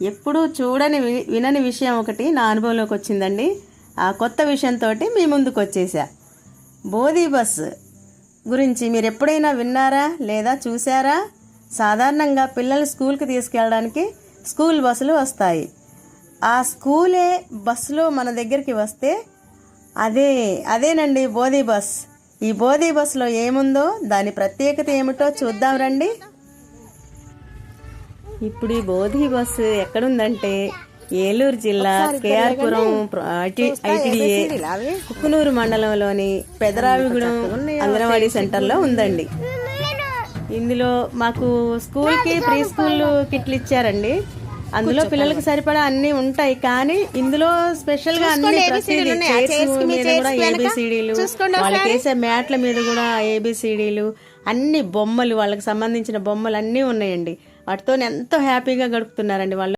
ఎప్పుడూ చూడని వినని విషయం ఒకటి నా అనుభవంలోకి వచ్చిందండి. ఆ కొత్త విషయంతో మీ ముందుకు వచ్చేసా. బోధి బస్ గురించి మీరు ఎప్పుడైనా విన్నారా లేదా చూసారా? సాధారణంగా పిల్లలు స్కూల్కి తీసుకెళ్ళడానికి స్కూల్ బస్సులు వస్తాయి. ఆ స్కూలే బస్సులో మన దగ్గరికి వస్తే అదేనండి బోధి బస్. ఈ బోధి బస్సులో ఏముందో, దాని ప్రత్యేకత ఏమిటో చూద్దాం రండి. ఇప్పుడు ఈ బోధి బస్సు ఎక్కడుందంటే ఏలూరు జిల్లా కేఆర్పురం ఐటీడీఏ కుక్కునూరు మండలంలోని పెదరావిగూడెం అంగన్వాడీ సెంటర్లో ఉందండి. ఇందులో మాకు స్కూల్కి ప్రీ స్కూల్ కిట్లు ఇచ్చారండి. అందులో పిల్లలకు సరిపడా అన్ని ఉంటాయి. కానీ ఇందులో స్పెషల్ గా అన్ని మీద కూడా ఏబిసిడీలు, వాళ్ళకి వేసే మ్యాట్ల మీద కూడా ఏబిసిడీలు, అన్ని బొమ్మలు, వాళ్ళకి సంబంధించిన బొమ్మలు అన్నీ ఉన్నాయండి. వాటితో ఎంతో హ్యాపీగా గడుపుతున్నారండి వాళ్ళు.